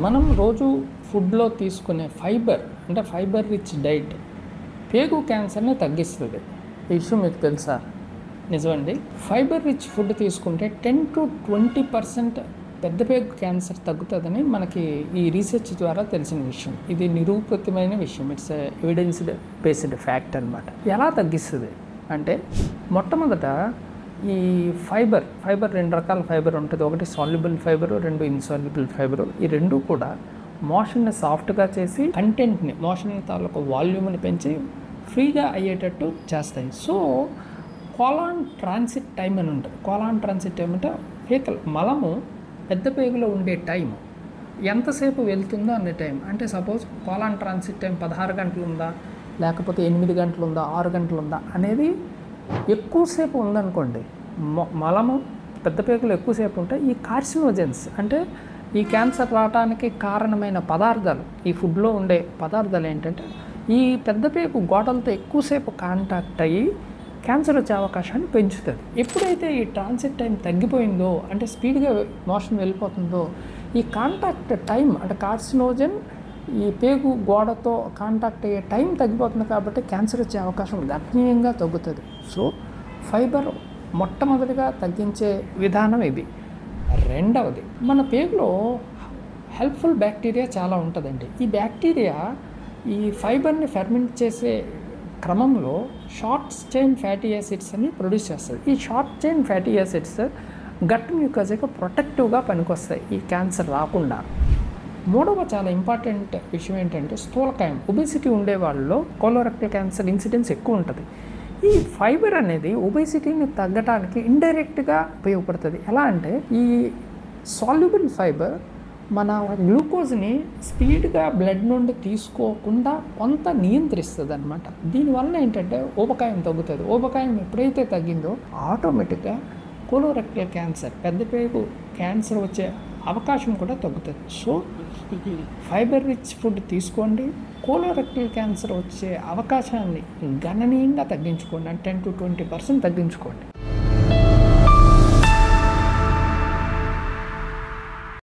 మనం రోజు ఫుడ్లో తీసుకునే ఫైబర్ అంటే ఫైబర్ రిచ్ డైట్ పేగు క్యాన్సర్ని తగ్గిస్తుంది. ఈ విషయం మీకు తెలుసా? నిజమండి. ఫైబర్ రిచ్ ఫుడ్ తీసుకుంటే 10-20% పెద్ద పేగు క్యాన్సర్ తగ్గుతుందని మనకి ఈ రీసెర్చ్ ద్వారా తెలిసిన విషయం. ఇది నిరూపితమైన విషయం. ఇట్స్ ఎవిడెన్స్డ్ బేస్డ్ ఫ్యాక్ట్ అనమాట. ఎలా తగ్గిస్తుంది అంటే మొట్టమొదట ఈ ఫైబర్ రెండు రకాల ఫైబర్ ఉంటుంది. ఒకటి సాల్యుబుల్ ఫైబరు, రెండు ఇన్సాల్యుబుల్ ఫైబరు. ఈ రెండు కూడా మోషన్ని సాఫ్ట్గా చేసి కంటెంట్ని మోషన్ తాలూకు వాల్యూమ్ని పెంచి ఫ్రీగా అయ్యేటట్టు చేస్తాయి. సో కోలాన్ ట్రాన్సిట్ టైం అని ఉంటుంది. కోలాన్ ట్రాన్సిట్ టైం అంటే మలము పెద్ద పేగులో ఉండే టైం ఎంతసేపు వెళ్తుందో అనే టైం. అంటే సపోజ్ కోలాన్ ట్రాన్సిట్ టైం 16 గంటలు ఉందా, లేకపోతే 8 గంటలు ఉందా, 6 గంటలు ఉందా అనేది ఎక్కువసేపు ఉందనుకోండి, మలము పెద్ద పేగులు ఎక్కువసేపు ఉంటాయి. ఈ కార్సినోజెన్స్ అంటే ఈ క్యాన్సర్ రావడానికి కారణమైన పదార్థాలు, ఈ ఫుడ్లో ఉండే పదార్థాలు ఏంటంటే ఈ పెద్ద పేగు గోడలతో ఎక్కువసేపు కాంటాక్ట్ అయ్యి క్యాన్సర్ వచ్చే అవకాశాన్ని పెంచుతుంది. ఎప్పుడైతే ఈ ట్రాన్సిట్ టైం తగ్గిపోయిందో, అంటే స్పీడ్గా మోషన్ వెళ్ళిపోతుందో, ఈ కాంటాక్ట్ టైం అంటే కార్సినోజన్ ఈ పేగు గోడతో కాంటాక్ట్ అయ్యే టైం తగ్గిపోతుంది. కాబట్టి క్యాన్సర్ వచ్చే అవకాశం గణనీయంగా తగ్గుతుంది. సో ఫైబర్ మొట్టమొదటిగా తగ్గించే విధానం ఇది. రెండవది, మన పేగులో హెల్ప్ఫుల్ బ్యాక్టీరియా చాలా ఉంటుందండి. ఈ బ్యాక్టీరియా ఈ ఫైబర్ని ఫెర్మెంట్ చేసే క్రమంలో షార్ట్ చైన్ ఫ్యాటీ యాసిడ్స్ అని ప్రొడ్యూస్ చేస్తుంది. ఈ short chain fatty acids gut మ్యూకస్కి ప్రొటెక్టివ్గా పనికొస్తాయి ఈ క్యాన్సర్ రాకుండా. మూడవ చాలా ఇంపార్టెంట్ విషయం ఏంటంటే స్థూలకాయం, ఒబేసిటీ ఉండే వాళ్ళలో కోలోరెక్టల్ క్యాన్సర్ ఇన్సిడెన్స్ ఎక్కువ ఉంటుంది. ఈ ఫైబర్ అనేది ఒబేసిటీని తగ్గడానికి ఇండైరెక్ట్గా ఉపయోగపడుతుంది. ఎలా అంటే ఈ సాల్యుబుల్ ఫైబర్ మన గ్లూకోజ్ని స్పీడ్గా బ్లడ్ నుండి తీసుకోకుండా కొంత నియంత్రిస్తుంది అనమాట. దీనివల్ల ఏంటంటే ఊబకాయం తగ్గుతుంది. ఊబకాయం ఎప్పుడైతే తగ్గిందో ఆటోమేటిక్గా కోలోరెక్టల్ క్యాన్సర్, పెద్ద పేగు క్యాన్సర్ వచ్చే అవకాశం కూడా తగ్గుతుంది. సో ఫైబర్ రిచ్ ఫుడ్ తీసుకోండి, కోలోరెక్టల్ క్యాన్సర్ వచ్చే అవకాశాన్ని గణనీయంగా తగ్గించుకోండి. అంటే 10-20% తగ్గించుకోండి.